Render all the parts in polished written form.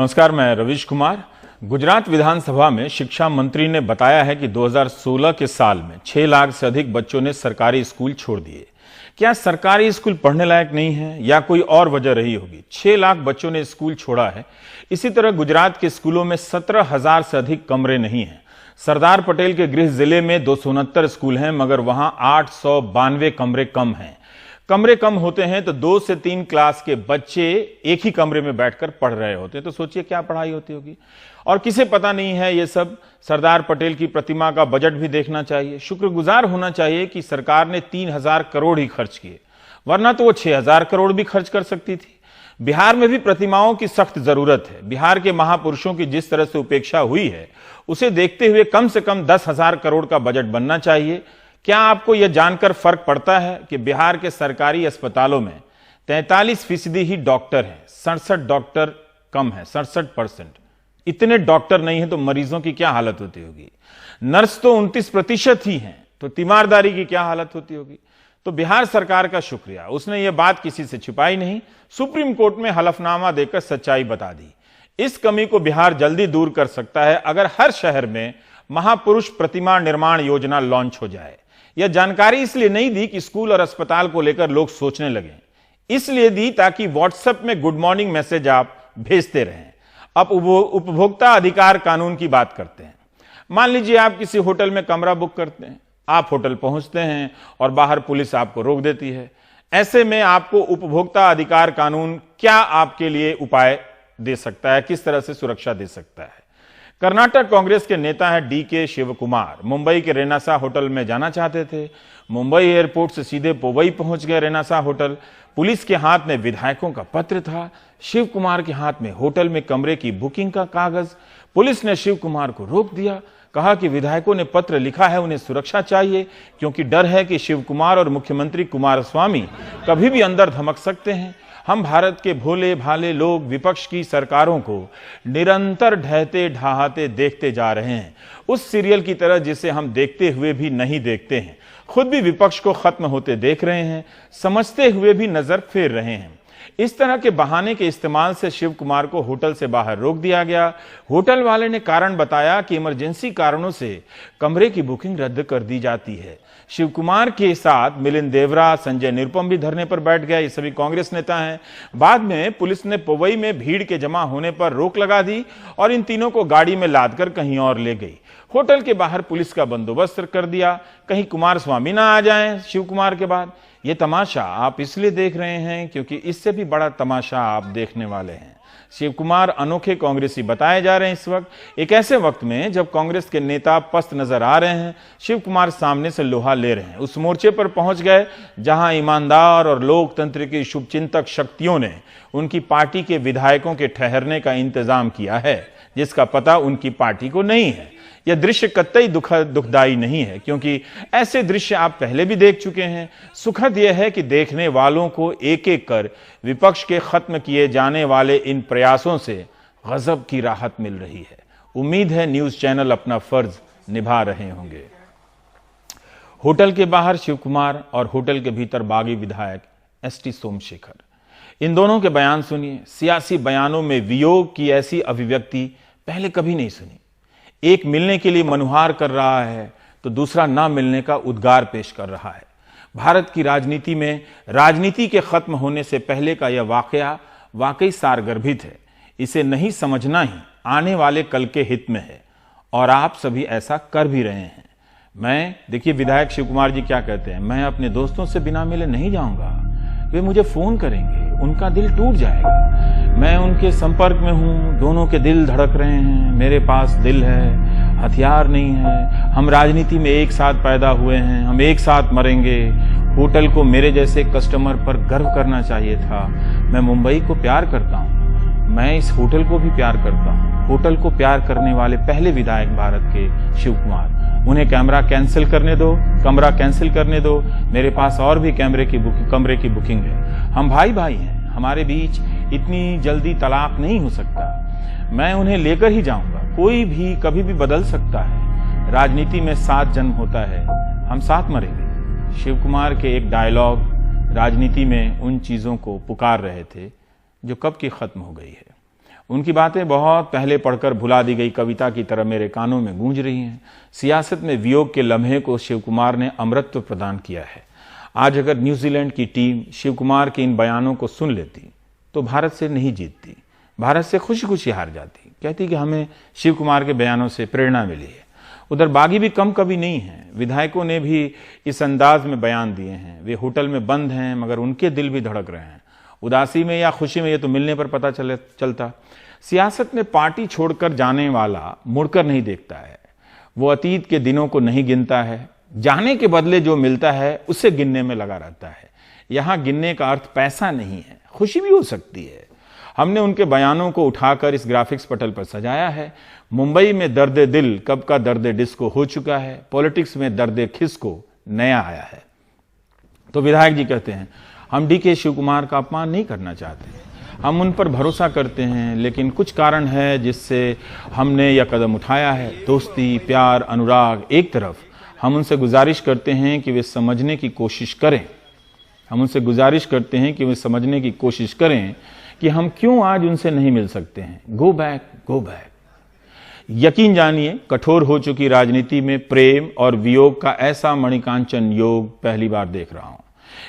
नमस्कार, मैं रवीश कुमार। गुजरात विधानसभा में शिक्षा मंत्री ने बताया है कि 2016 के साल में 6 लाख से अधिक बच्चों ने सरकारी स्कूल छोड़ दिए। क्या सरकारी स्कूल पढ़ने लायक नहीं है या कोई और वजह रही होगी? 6 लाख बच्चों ने स्कूल छोड़ा है। इसी तरह गुजरात के स्कूलों में 17,000 से अधिक कमरे नहीं हैं। सरदार पटेल के गृह जिले में 269 स्कूल हैं, मगर वहां 892 कमरे कम हैं। कमरे कम होते हैं तो 2 से 3 क्लास के बच्चे एक ही कमरे में बैठकर पढ़ रहे होते हैं, तो सोचिए क्या पढ़ाई होती होगी। और किसे पता नहीं है ये सब। सरदार पटेल की प्रतिमा का बजट भी देखना चाहिए। शुक्रगुजार होना चाहिए कि सरकार ने 3,000 करोड़ ही खर्च किए, वरना तो वो 6,000 करोड़ भी खर्च कर सकती थी। बिहार में भी प्रतिमाओं की सख्त जरूरत है। बिहार के महापुरुषों की जिस तरह से उपेक्षा हुई है, उसे देखते हुए कम से कम 10,000 करोड़ का बजट बनना चाहिए। क्या आपको यह जानकर फर्क पड़ता है कि बिहार के सरकारी अस्पतालों में 43% ही डॉक्टर हैं, 67 डॉक्टर कम है, 67%। इतने डॉक्टर नहीं है तो मरीजों की क्या हालत होती होगी। नर्स तो 29% ही हैं, तो तीमारदारी की क्या हालत होती होगी। तो बिहार सरकार का शुक्रिया, उसने ये बात किसी से छिपाई नहीं, सुप्रीम कोर्ट में हलफनामा देकर सच्चाई बता दी। इस कमी को बिहार जल्दी दूर कर सकता है अगर हर शहर में महापुरुष प्रतिमा निर्माण योजना लॉन्च हो जाए। यह जानकारी इसलिए नहीं दी कि स्कूल और अस्पताल को लेकर लोग सोचने लगे, इसलिए दी ताकि व्हाट्सएप में गुड मॉर्निंग मैसेज आप भेजते रहें। अब उपभोक्ता अधिकार कानून की बात करते हैं। मान लीजिए आप किसी होटल में कमरा बुक करते हैं, आप होटल पहुंचते हैं और बाहर पुलिस आपको रोक देती है। ऐसे में आपको उपभोक्ता अधिकार कानून क्या आपके लिए उपाय दे सकता है, किस तरह से सुरक्षा दे सकता है? कर्नाटक कांग्रेस के नेता है DK शिवकुमार। मुंबई के रेनासा होटल में जाना चाहते थे। मुंबई एयरपोर्ट से सीधे पोवई पहुंच गए रेनासा होटल। पुलिस के हाथ में विधायकों का पत्र था, शिवकुमार के हाथ में होटल में कमरे की बुकिंग का कागज। पुलिस ने शिवकुमार को रोक दिया, कहा कि विधायकों ने पत्र लिखा है, उन्हें सुरक्षा चाहिए, क्योंकि डर है कि शिवकुमार और मुख्यमंत्री कुमारस्वामी कभी भी अंदर धमक सकते हैं। हम भारत के भोले भाले लोग विपक्ष की सरकारों को निरंतर ढहते ढहाते देखते जा रहे हैं, उस सीरियल की तरह जिसे हम देखते हुए भी नहीं देखते हैं। खुद भी विपक्ष को खत्म होते देख रहे हैं, समझते हुए भी नजर फेर रहे हैं। इस तरह के बहाने के इस्तेमाल से शिवकुमार को होटल से बाहर रोक दिया गया। होटल वाले ने कारण बताया कि इमरजेंसी कारणों से कमरे की बुकिंग रद्द कर दी जाती है। शिवकुमार के साथ मिलिंद देवरा, संजय निरुपम भी धरने पर बैठ गए। ये सभी कांग्रेस नेता हैं। बाद में पुलिस ने पोवई में भीड़ के जमा होने पर रोक लगा दी और इन तीनों को गाड़ी में लादकर कहीं और ले गई। होटल के बाहर पुलिस का बंदोबस्त कर दिया, कहीं कुमारस्वामी ना आ जाएं शिवकुमार के बाद। ये तमाशा आप इसलिए देख रहे हैं क्योंकि इससे भी बड़ा तमाशा आप देखने वाले हैं। शिवकुमार अनोखे कांग्रेसी बताए जा रहे हैं इस वक्त, एक ऐसे वक्त में जब कांग्रेस के नेता पस्त नजर आ रहे हैं। शिवकुमार सामने से लोहा ले रहे हैं। उस मोर्चे पर पहुंच गए जहां ईमानदार और लोकतंत्र की शुभचिंतक शक्तियों ने उनकी पार्टी के विधायकों के ठहरने का इंतजाम किया है, जिसका पता उनकी पार्टी को नहीं है। यह दृश्य कतई दुखदाई नहीं है, क्योंकि ऐसे दृश्य आप पहले भी देख चुके हैं। सुखद यह है कि देखने वालों को एक एक कर विपक्ष के खत्म किए जाने वाले इन प्रयासों से गजब की राहत मिल रही है। उम्मीद है न्यूज चैनल अपना फर्ज निभा रहे होंगे। होटल के बाहर शिवकुमार और होटल के भीतर बागी विधायक ST सोमशेखर, इन दोनों के बयान सुनिए। सियासी बयानों में वियोग की ऐसी अभिव्यक्ति पहले कभी नहीं सुनी। एक मिलने के लिए मनुहार कर रहा है तो दूसरा ना मिलने का उद्गार पेश कर रहा है। भारत की राजनीति में राजनीति के खत्म होने से पहले का यह वाकया वाकई सारगर्भित है। इसे नहीं समझना ही आने वाले कल के हित में है, और आप सभी ऐसा कर भी रहे हैं। मैं देखिए, विधायक शिवकुमार जी क्या कहते हैं, मैं अपने दोस्तों से बिना मिले नहीं जाऊंगा। वे मुझे फोन करेंगे, उनका दिल टूट जाएगा। मैं उनके संपर्क में हूं, दोनों के दिल धड़क रहे हैं। मेरे पास दिल है, हथियार नहीं है। हम राजनीति में एक साथ पैदा हुए हैं, हम एक साथ मरेंगे। होटल को मेरे जैसे कस्टमर पर गर्व करना चाहिए था। मैं मुंबई को प्यार करता हूं, मैं इस होटल को भी प्यार करता हूं। होटल को प्यार करने वाले पहले विधायक भारत के शिवकुमार। उन्हें कमरा कैंसिल करने दो। मेरे पास और भी कमरे की बुकिंग है। हम भाई भाई हैं, हमारे बीच इतनी जल्दी तलाक नहीं हो सकता। मैं उन्हें लेकर ही जाऊंगा। कोई भी कभी भी बदल सकता है। राजनीति में 7 जन्म होता है, हम साथ मरेंगे। शिवकुमार के एक डायलॉग राजनीति में उन चीजों को पुकार रहे थे जो कब की खत्म हो गई है। उनकी बातें बहुत पहले पढ़कर भुला दी गई कविता की तरह मेरे कानों में गूंज रही हैं। सियासत में वियोग के लम्हे को शिव कुमार ने अमृतत्व प्रदान किया है। आज अगर न्यूजीलैंड की टीम शिव कुमार के इन बयानों को सुन लेती तो भारत से नहीं जीतती, भारत से खुशी खुशी हार जाती। कहती कि हमें शिव कुमार के बयानों से प्रेरणा मिली है। उधर बागी भी कम कवि नहीं है, विधायकों ने भी इस अंदाज में बयान दिए हैं। वे होटल में बंद हैं मगर उनके दिल भी धड़क रहे हैं, उदासी में या खुशी में, ये तो मिलने पर पता चलता। सियासत में पार्टी छोड़कर जाने वाला मुड़कर नहीं देखता है, वो अतीत के दिनों को नहीं गिनता है, जाने के बदले जो मिलता है उसे गिनने में लगा रहता है। यहां गिनने का अर्थ पैसा नहीं है, खुशी भी हो सकती है। हमने उनके बयानों को उठाकर इस ग्राफिक्स पटल पर सजाया है। मुंबई में दर्द दिल कब का दर्द डिस्को हो चुका है, पॉलिटिक्स में दर्द खिस्को नया आया है। तो विधायक जी कहते हैं, हम डीके शिव कुमार का अपमान नहीं करना चाहते, हम उन पर भरोसा करते हैं, लेकिन कुछ कारण है जिससे हमने यह कदम उठाया है। दोस्ती, प्यार, अनुराग एक तरफ, हम उनसे गुजारिश करते हैं कि वे समझने की कोशिश करें। हम उनसे गुजारिश करते हैं कि वे समझने की कोशिश करें कि हम क्यों आज उनसे नहीं मिल सकते हैं। Go back, go back. यकीन जानिए, कठोर हो चुकी राजनीति में प्रेम और वियोग का ऐसा मणिकांचन योग पहली बार देख रहा हूं।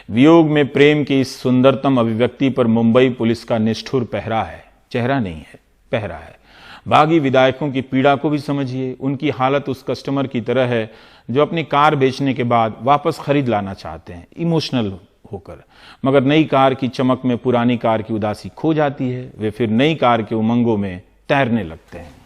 वियोग में प्रेम की इस सुंदरतम अभिव्यक्ति पर मुंबई पुलिस का निष्ठुर पहरा है, चेहरा नहीं है, पहरा है। बागी विधायकों की पीड़ा को भी समझिए। उनकी हालत उस कस्टमर की तरह है जो अपनी कार बेचने के बाद वापस खरीद लाना चाहते हैं इमोशनल होकर, मगर नई कार की चमक में पुरानी कार की उदासी खो जाती है। वे फिर नई कार के उमंगों में तैरने लगते हैं।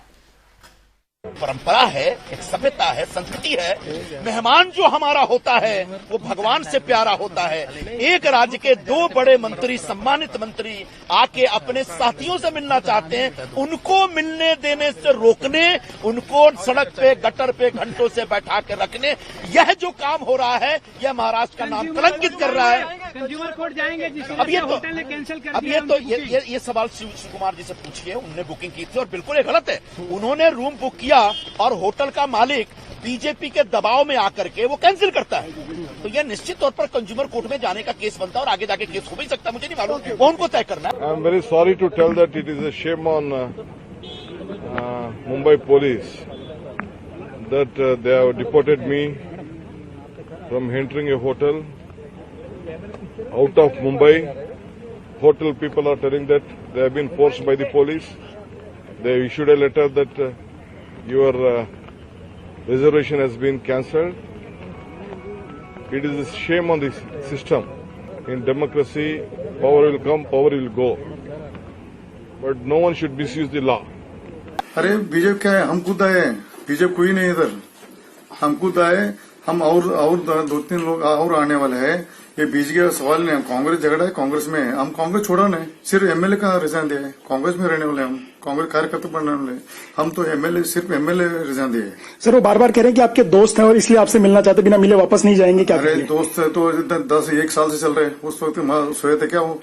परंपरा है, एक सभ्यता है, संस्कृति है। मेहमान जो हमारा होता है वो भगवान से प्यारा होता है। एक राज्य के दो बड़े मंत्री, सम्मानित मंत्री आके अपने साथियों से मिलना चाहते हैं, उनको मिलने देने से रोकने, उनको सड़क पे, गटर पे घंटों से बैठा के रखने, यह जो काम हो रहा है यह महाराष्ट्र का नाम कलंकित कर रहा है। कंज्यूमर कोर्ट जाएंगे। अब ये सवाल शिव कुमार जी से पूछिए, उन्होंने बुकिंग की थी और बिल्कुल ये गलत है। उन्होंने रूम बुक किया और होटल का मालिक बीजेपी के दबाव में आकर के वो कैंसिल करता है, तो यह निश्चित तौर पर कंज्यूमर कोर्ट में जाने का केस बनता है और आगे जाके केस हो भी सकता है, मुझे नहीं मालूम, वो उनको तय करना है। I am very sorry to tell that it is a shame on Mumbai police that they have deported me from entering a hotel out of Mumbai. Hotel people are telling that they have been forced by the police. They issued a letter that your reservation has been cancelled. It is a shame on this system. In democracy, power will come, power will go. But no one should misuse the law. अरे BJP क्या है, हम खुद आए, BJP कोई नहीं इधर, हम खुद आए, हम और दो तीन लोग और आने वाले हैं। ये बीजेपी का सवाल नहीं है, कांग्रेस झगड़ा है कांग्रेस में, हम कांग्रेस छोड़ा नहीं, सिर्फ एमएलए का रिजाइन दिया है, कांग्रेस में रहने वाले हम, कांग्रेस कार्यकर्ता बनने वाले, हम तो एमएलए, सिर्फ एमएलए रिजाइन दिए। सर वो बार बार कह रहे हैं कि आपके दोस्त हैं और इसलिए आपसे मिलना चाहते, बिना मिले वापस नहीं जाएंगे, क्या? अरे दोस्त है तो 1 साल से चल रहे, उस वक्त सोए थे क्या वो?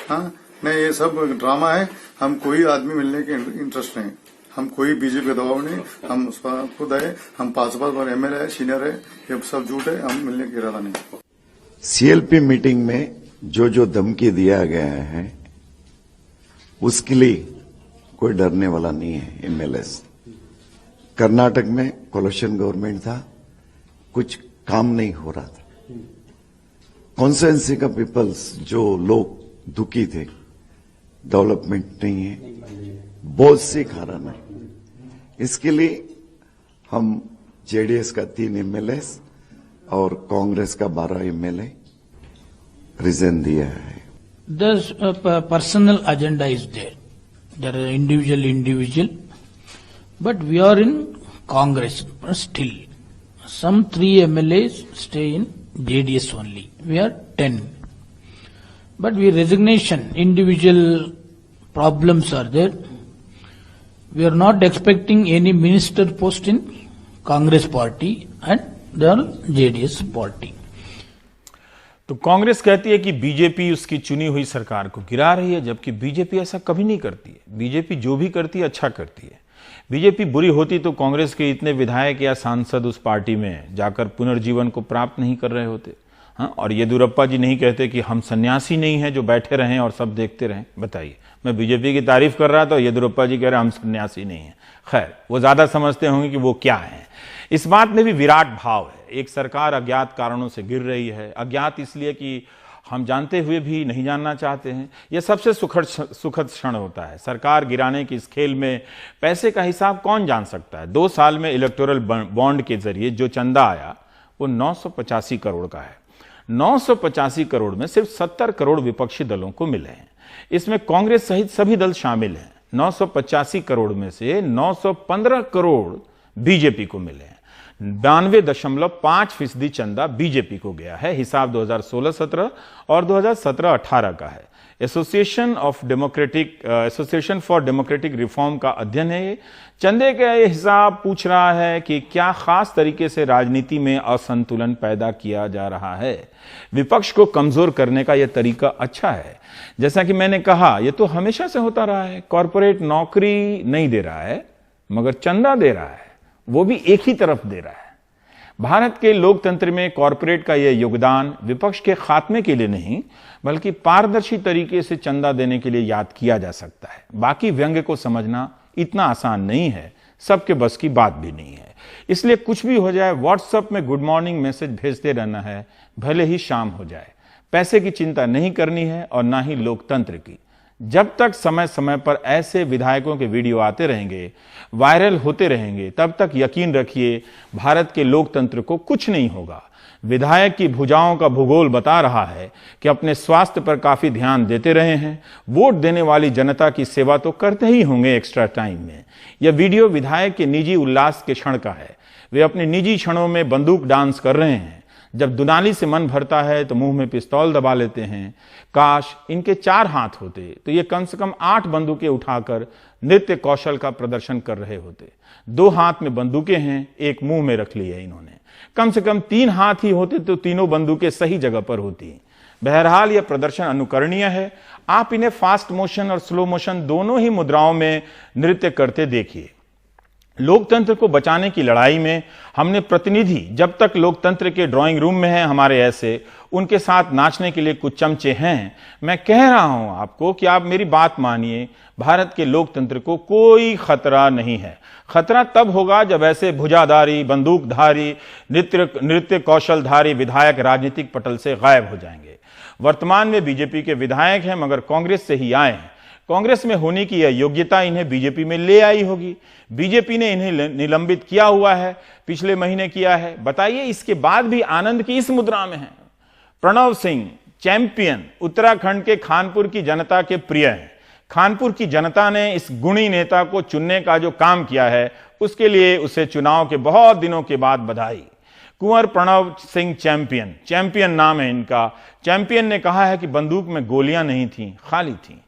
हाँ नहीं, ये सब ड्रामा है। हम कोई आदमी मिलने के इंटरेस्ट नहीं, हम कोई बीजेपी का दबाव नहीं, हम खुद आए, हम 5 बार एमएलए है, सीनियर है, ये सब झूठ है, हम मिलने का इरादा नहीं। सीएलपी मीटिंग में जो धमकी दिया गया है उसके लिए कोई डरने वाला नहीं है। एमएलएस कर्नाटक में कोलिशन गवर्नमेंट था, कुछ काम नहीं हो रहा था, कॉन्स्टिट्यूएंसी का पीपल्स जो लोग दुखी थे, डेवलपमेंट नहीं है, बहुत सी कारण है। इसके लिए हम जेडीएस का 3 एमएलएस और कांग्रेस का 12 एमएलए रिजाइन दिया है। The personal agenda is there. There are individual, but we are in Congress still. Some 3 MLAs stay in JDS only. We are 10. But we resignation, individual problems are there. We are not expecting any minister post in Congress party and the JDS party. तो कांग्रेस कहती है कि BJP उसकी चुनी हुई सरकार को गिरा रही है, जबकि बीजेपी ऐसा कभी नहीं करती है। बीजेपी जो भी करती है अच्छा करती है। बीजेपी बुरी होती तो कांग्रेस के इतने विधायक या सांसद उस पार्टी में जाकर पुनर्जीवन को प्राप्त नहीं कर रहे होते। हाँ, और येदियुरप्पा जी नहीं कहते कि हम सन्यासी नहीं हैं जो बैठे रहें और सब देखते रहें। बताइए, मैं बीजेपी की तारीफ कर रहा था, येदियुरप्पा जी कह रहे हम सन्यासी नहीं है। खैर, वो ज्यादा समझते होंगे कि वो क्या है। इस बात में भी विराट भाव है। एक सरकार अज्ञात कारणों से गिर रही है। अज्ञात इसलिए कि हम जानते हुए भी नहीं जानना चाहते हैं। यह सबसे सुखद क्षण होता है। सरकार गिराने की इस खेल में पैसे का हिसाब कौन जान सकता है। 2 साल में इलेक्टोरल बॉन्ड के जरिए जो चंदा आया वो 985 करोड़ का है। 985 करोड़ में सिर्फ 70 करोड़ विपक्षी दलों को मिले हैं। इसमें कांग्रेस सहित सभी दल शामिल हैं। 985 करोड़ में से 915 करोड़ बीजेपी को मिले हैं। 92.5% चंदा बीजेपी को गया है। हिसाब 2016-17 और 2017-18 का है। एसोसिएशन फॉर डेमोक्रेटिक रिफॉर्म का अध्ययन है। चंदे का ये हिसाब पूछ रहा है कि क्या खास तरीके से राजनीति में असंतुलन पैदा किया जा रहा है। विपक्ष को कमजोर करने का यह तरीका अच्छा है। जैसा कि मैंने कहा, यह तो हमेशा से होता रहा है। कॉरपोरेट नौकरी नहीं दे रहा है मगर चंदा दे रहा है, वो भी एक ही तरफ दे रहा है। भारत के लोकतंत्र में कॉरपोरेट का यह योगदान विपक्ष के खात्मे के लिए नहीं बल्कि पारदर्शी तरीके से चंदा देने के लिए याद किया जा सकता है। बाकी व्यंग्य को समझना इतना आसान नहीं है, सबके बस की बात भी नहीं है। इसलिए कुछ भी हो जाए, व्हाट्सएप में गुड मॉर्निंग मैसेज भेजते रहना है, भले ही शाम हो जाए। पैसे की चिंता नहीं करनी है और ना ही लोकतंत्र की। जब तक समय समय पर ऐसे विधायकों के वीडियो आते रहेंगे, वायरल होते रहेंगे, तब तक यकीन रखिए भारत के लोकतंत्र को कुछ नहीं होगा। विधायक की भुजाओं का भूगोल बता रहा है कि अपने स्वास्थ्य पर काफी ध्यान देते रहे हैं। वोट देने वाली जनता की सेवा तो करते ही होंगे एक्स्ट्रा टाइम में। यह वीडियो विधायक के निजी उल्लास के क्षण का है। वे अपने निजी क्षणों में बंदूक डांस कर रहे हैं। जब दुनाली से मन भरता है तो मुंह में पिस्तौल दबा लेते हैं। काश इनके 4 हाथ होते तो ये कम से कम 8 बंदूकें उठाकर नृत्य कौशल का प्रदर्शन कर रहे होते। 2 हाथ में बंदूकें हैं, एक मुंह में रख ली है इन्होंने। कम से कम 3 हाथ ही होते तो तीनों बंदूकें सही जगह पर होती। बहरहाल यह प्रदर्शन अनुकरणीय है। आप इन्हें फास्ट मोशन और स्लो मोशन दोनों ही मुद्राओं में नृत्य करते देखिए। लोकतंत्र को बचाने की लड़ाई में हमने प्रतिनिधि जब तक लोकतंत्र के ड्राइंग रूम में हैं हमारे ऐसे, उनके साथ नाचने के लिए कुछ चमचे हैं। मैं कह रहा हूं आपको कि आप मेरी बात मानिए, भारत के लोकतंत्र को कोई खतरा नहीं है। खतरा तब होगा जब ऐसे भुजाधारी, बंदूकधारी, नृत्य कौशलधारी विधायक राजनीतिक पटल से गायब हो जाएंगे। वर्तमान में बीजेपी के विधायक हैं मगर कांग्रेस से ही आए हैं। कांग्रेस में होने की यह योग्यता इन्हें बीजेपी में ले आई होगी। बीजेपी ने इन्हें निलंबित किया हुआ है, पिछले महीने किया है। बताइए, इसके बाद भी आनंद की इस मुद्रा में है। प्रणव सिंह चैंपियन उत्तराखंड के खानपुर की जनता के प्रिय हैं। खानपुर की जनता ने इस गुणी नेता को चुनने का जो काम किया है उसके लिए उसे चुनाव के बहुत दिनों के बाद बधाई। कुंवर प्रणव सिंह चैंपियन नाम है इनका। चैंपियन ने कहा है कि बंदूक में गोलियां नहीं थी, खाली थी।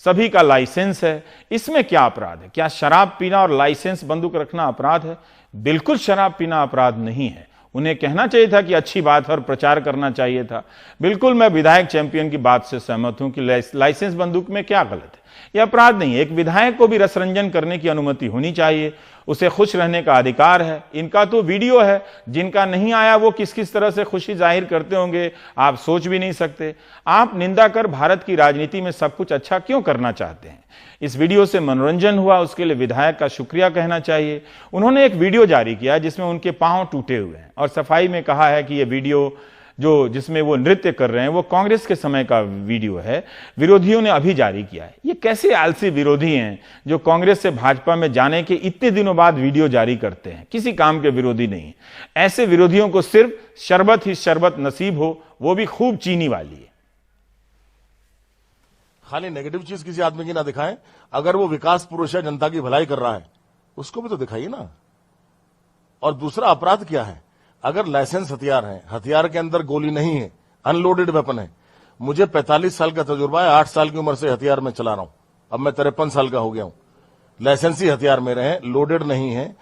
सभी का लाइसेंस है। इसमें क्या अपराध है? क्या शराब पीना और लाइसेंस बंदूक रखना अपराध है? बिल्कुल शराब पीना अपराध नहीं है। उन्हें कहना चाहिए था कि अच्छी बात है और प्रचार करना चाहिए था। बिल्कुल मैं विधायक चैंपियन की बात से सहमत हूं कि लाइसेंस बंदूक में क्या गलत है। यह अपराध नहीं है। एक विधायक को भी रसरंजन करने की अनुमति होनी चाहिए, उसे खुश रहने का अधिकार है। इनका तो वीडियो है, जिनका नहीं आया वो किस किस तरह से खुशी जाहिर करते होंगे आप सोच भी नहीं सकते। आप निंदा कर भारत की राजनीति में सब कुछ अच्छा क्यों करना चाहते हैं? इस वीडियो से मनोरंजन हुआ, उसके लिए विधायक का शुक्रिया कहना चाहिए। उन्होंने एक वीडियो जारी किया जिसमें उनके पांव टूटे हुए हैं और सफाई में कहा है कि यह वीडियो जिसमें वो नृत्य कर रहे हैं वो कांग्रेस के समय का वीडियो है, विरोधियों ने अभी जारी किया है। ये कैसे आलसी विरोधी हैं जो कांग्रेस से भाजपा में जाने के इतने दिनों बाद वीडियो जारी करते हैं? किसी काम के विरोधी नहीं। ऐसे विरोधियों को सिर्फ शरबत ही शरबत नसीब हो, वो भी खूब चीनी वाली। खाली नेगेटिव चीज किसी आदमी की ना दिखाएं। अगर वो विकास पुरुष है, जनता की भलाई कर रहा है, उसको भी तो दिखाइए ना। और दूसरा अपराध क्या है? अगर लाइसेंस हथियार है, हथियार के अंदर गोली नहीं है, अनलोडेड वेपन है। मुझे 45 साल का तजुर्बा है, 8 साल की उम्र से हथियार में चला रहा हूं। अब मैं 53 साल का हो गया हूं। लाइसेंसी हथियार मेरे हैं, लोडेड नहीं है।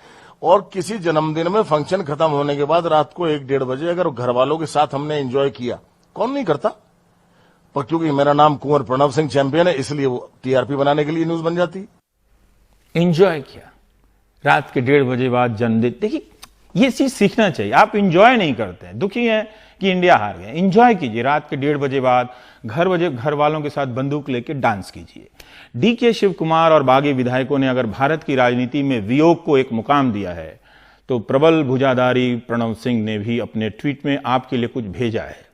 और किसी जन्मदिन में फंक्शन खत्म होने के बाद रात को 1-1:30 बजे अगर घर वालों के साथ हमने एंजॉय किया, कौन नहीं करता? पर क्योंकि मेरा नाम कुंवर प्रणव सिंह चैंपियन है, इसलिए वो टीआरपी बनाने के लिए न्यूज बन जाती। एंजॉय किया रात के 1:30 बजे बाद जन्मदिन। देखिए ये चीज सीखना चाहिए। आप इंजॉय नहीं करते हैं, दुखी हैं कि इंडिया हार गया, इंजॉय कीजिए। रात के 1:30 बजे बाद घर वालों के साथ बंदूक लेके डांस कीजिए। डीके शिव कुमार और बागी विधायकों ने अगर भारत की राजनीति में वियोग को एक मुकाम दिया है, तो प्रबल भुजाधारी प्रणव सिंह ने भी अपने ट्वीट में आपके लिए कुछ भेजा है।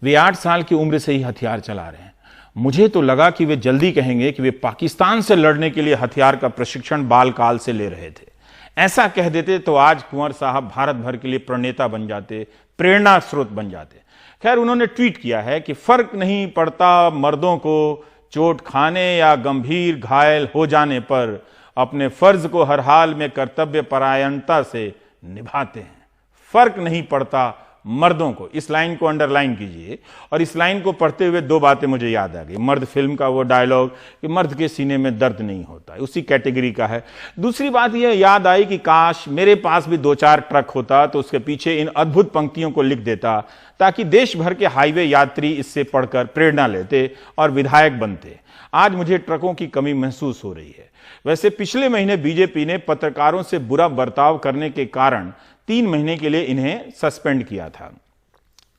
वे 8 साल की उम्र से ही हथियार चला रहे हैं। मुझे तो लगा कि वे जल्दी कहेंगे कि वे पाकिस्तान से लड़ने के लिए हथियार का प्रशिक्षण बाल काल से ले रहे थे। ऐसा कह देते तो आज कुंवर साहब भारत भर के लिए प्रणेता बन जाते, प्रेरणा स्रोत बन जाते। खैर, उन्होंने ट्वीट किया है कि फर्क नहीं पड़ता मर्दों को चोट खाने या गंभीर घायल हो जाने पर, अपने फर्ज को हर हाल में कर्तव्य परायणता से निभाते हैं। फर्क नहीं पड़ता मर्दों को। इस लाइन को अंडरलाइन कीजिए। और इस लाइन को पढ़ते हुए 2 बातें मुझे याद आ गई। मर्द फिल्म का वो डायलॉग कि मर्द के सीने में दर्द नहीं होता, उसी कैटेगरी का है। दूसरी बात यह याद आई कि काश मेरे पास भी 2-4 ट्रक होता तो उसके पीछे इन अद्भुत पंक्तियों को लिख देता, ताकि देश भर के हाईवे यात्री इससे पढ़कर प्रेरणा लेते और विधायक बनते। आज मुझे ट्रकों की कमी महसूस हो रही है। वैसे पिछले महीने बीजेपी ने पत्रकारों से बुरा बर्ताव करने के कारण 3 महीने के लिए इन्हें सस्पेंड किया था।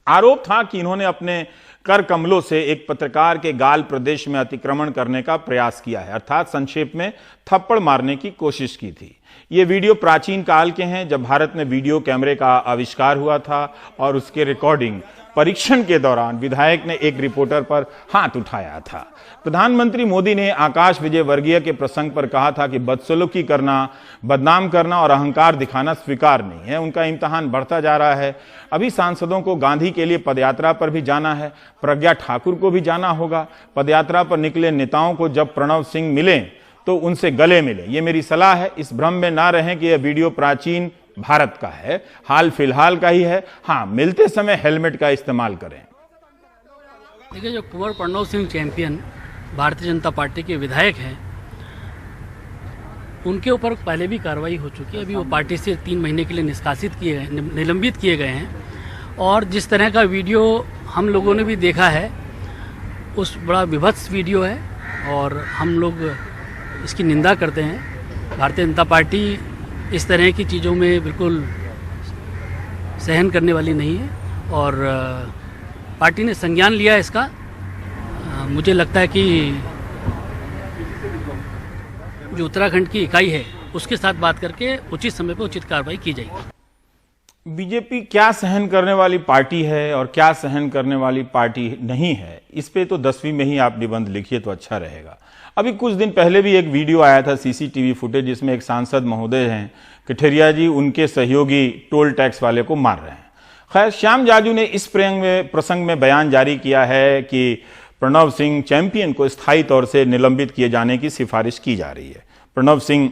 आरोप था कि इन्होंने अपने कर कमलों से एक पत्रकार के गाल प्रदेश में अतिक्रमण करने का प्रयास किया है, अर्थात संक्षेप में थप्पड़ मारने की कोशिश की थी। ये वीडियो प्राचीन काल के हैं, जब भारत में वीडियो कैमरे का आविष्कार हुआ था और उसके रिकॉर्डिंग परीक्षण के दौरान विधायक ने एक रिपोर्टर पर हाथ उठाया था। प्रधानमंत्री मोदी ने आकाश विजयवर्गीय के प्रसंग पर कहा था कि बदसलूकी करना, बदनाम करना और अहंकार दिखाना स्वीकार नहीं है। उनका इम्तिहान बढ़ता जा रहा है। अभी सांसदों को गांधी के लिए पदयात्रा पर भी जाना है, प्रज्ञा ठाकुर को भी जाना होगा। पदयात्रा पर निकले नेताओं को जब प्रणव सिंह मिले तो उनसे गले मिले। ये मेरी सलाह है। इस भ्रम में ना रहें कि यह वीडियो प्राचीन भारत का है, हाल फिलहाल का ही है। हाँ, मिलते समय हेलमेट का इस्तेमाल करें। देखिए, जो कुंवर प्रणव सिंह चैंपियन भारतीय जनता पार्टी के विधायक हैं, उनके ऊपर पहले भी कार्रवाई हो चुकी है। अभी वो पार्टी से 3 महीने के लिए निलंबित किए गए हैं। और जिस तरह का वीडियो हम लोगों ने भी देखा है, उस बड़ा विभत्स वीडियो है और हम लोग इसकी निंदा करते हैं। भारतीय जनता पार्टी इस तरह की चीज़ों में बिल्कुल सहन करने वाली नहीं है और पार्टी ने संज्ञान लिया इसका। मुझे लगता है कि जो उत्तराखंड की इकाई है उसके साथ बात करके उचित समय पर उचित कार्रवाई की जाएगी। बीजेपी क्या सहन करने वाली पार्टी है और क्या सहन करने वाली पार्टी नहीं है, इस पे तो 10वीं में ही आप निबंध लिखिए तो अच्छा रहेगा। अभी कुछ दिन पहले भी एक वीडियो आया था, सीसीटीवी फुटेज, जिसमें एक सांसद महोदय हैं कठेरिया जी, उनके सहयोगी टोल टैक्स वाले को मार रहे हैं। खैर, श्याम जाजू ने इस प्रसंग में बयान जारी किया है कि प्रणव सिंह चैंपियन को स्थायी तौर से निलंबित किए जाने की सिफारिश की जा रही है। प्रणव सिंह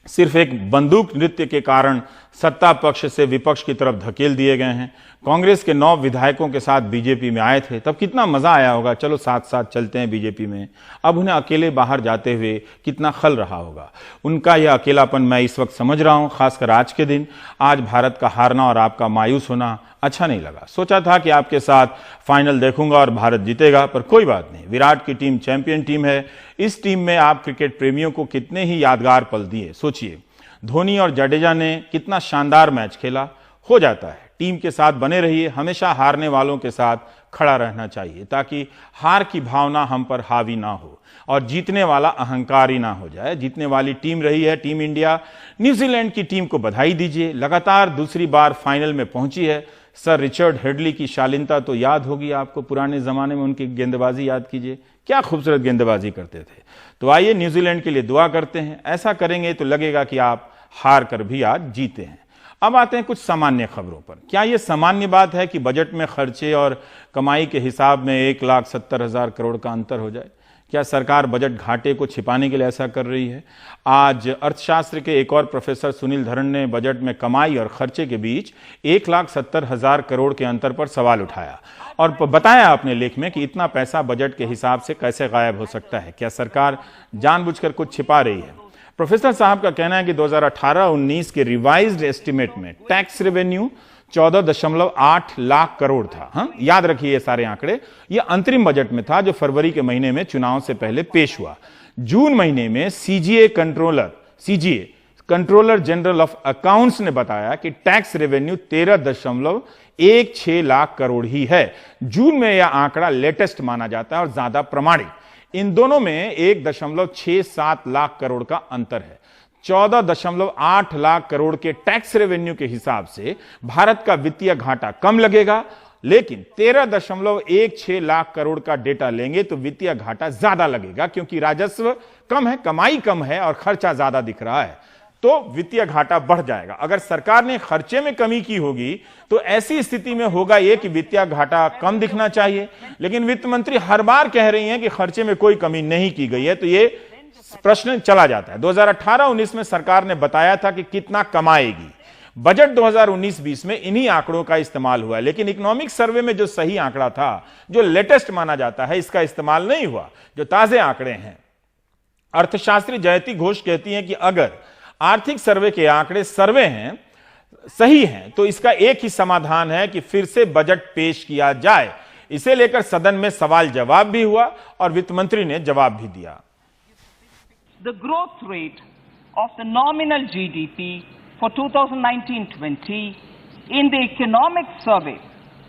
सिर्फ एक बंदूक नृत्य के कारण सत्ता पक्ष से विपक्ष की तरफ धकेल दिए गए हैं। कांग्रेस के 9 विधायकों के साथ बीजेपी में आए थे, तब कितना मजा आया होगा, चलो साथ साथ चलते हैं बीजेपी में। अब उन्हें अकेले बाहर जाते हुए कितना खल रहा होगा। उनका यह अकेलापन मैं इस वक्त समझ रहा हूं, खासकर आज के दिन। आज भारत का हारना और आपका मायूस होना अच्छा नहीं लगा। सोचा था कि आपके साथ फाइनल देखूंगा और भारत जीतेगा, पर कोई बात नहीं। विराट की टीम चैंपियन टीम है। इस टीम में आप क्रिकेट प्रेमियों को कितने ही यादगार पल दिए। सोचिए, धोनी और जडेजा ने कितना शानदार मैच खेला। हो जाता है, टीम के साथ बने रहिए। हमेशा हारने वालों के साथ खड़ा रहना चाहिए, ताकि हार की भावना हम पर हावी ना हो और जीतने वाला अहंकारी ना हो जाए। जीतने वाली टीम रही है टीम इंडिया। न्यूजीलैंड की टीम को बधाई दीजिए, लगातार दूसरी बार फाइनल में पहुंची है। सर रिचर्ड हेडली की शालीनता तो याद होगी आपको, पुराने जमाने में उनकी गेंदबाजी याद कीजिए, क्या खूबसूरत गेंदबाजी करते थे। तो आइए न्यूजीलैंड के लिए दुआ करते हैं। ऐसा करेंगे तो लगेगा कि आप हार कर भी आज जीते हैं। अब आते हैं कुछ सामान्य खबरों पर। क्या यह सामान्य बात है कि बजट में खर्चे और कमाई के हिसाब में 1,70,000 करोड़ का अंतर हो जाए? क्या सरकार बजट घाटे को छिपाने के लिए ऐसा कर रही है? आज अर्थशास्त्र के एक और प्रोफेसर सुनील धरन ने बजट में कमाई और खर्चे के बीच 1,70,000 करोड़ के अंतर पर सवाल उठाया और बताया अपने लेख में कि इतना पैसा बजट के हिसाब से कैसे गायब हो सकता है। क्या सरकार जानबूझकर कुछ छिपा रही है? प्रोफेसर साहब का कहना है कि 2018-19 के रिवाइज्ड एस्टिमेट में टैक्स रेवेन्यू 14.8 लाख करोड़ था। हाँ, याद रखिए ये सारे आंकड़े। ये अंतरिम बजट में था जो फरवरी के महीने में चुनाव से पहले पेश हुआ। जून महीने में CGA controller general of accounts ने बताया कि टैक्स रेवेन्यू 13.16 लाख करोड़ ही है। जून में यह आंकड़ा लेटेस्ट माना जाता है और ज्यादा प्रमाणिक। इन दोनों में 1.67 लाख करोड़ का अंतर है। 14.8 लाख करोड़ के टैक्स रेवेन्यू के हिसाब से भारत का वित्तीय घाटा कम लगेगा, लेकिन 13.16 लाख करोड़ का डेटा लेंगे तो वित्तीय घाटा ज्यादा लगेगा, क्योंकि राजस्व कम है, कमाई कम है और खर्चा ज्यादा दिख रहा है, तो वित्तीय घाटा बढ़ जाएगा। अगर सरकार ने खर्चे में कमी की होगी तो ऐसी स्थिति में होगा यह कि वित्तीय घाटा कम दिखना चाहिए, लेकिन वित्त मंत्री हर बार कह रही हैं कि खर्चे में कोई कमी नहीं की गई है, तो यह प्रश्न चला जाता है। 2018-19 में सरकार ने बताया था कि कितना कमाएगी। बजट 2019-20 में इन्हीं आंकड़ों का इस्तेमाल हुआ है, लेकिन इकोनॉमिक सर्वे में जो सही आंकड़ा था, जो लेटेस्ट माना जाता है, इसका इस्तेमाल नहीं हुआ। जो ताजे आंकड़े हैं, अर्थशास्त्री जयती घोष कहती हैं कि अगर आर्थिक सर्वे के आंकड़े सही हैं तो इसका एक ही समाधान है कि फिर से बजट पेश किया जाए। इसे लेकर सदन में सवाल जवाब भी हुआ और वित्त मंत्री ने जवाब भी दिया। The growth rate of the nominal GDP for 2019-20 in the economic survey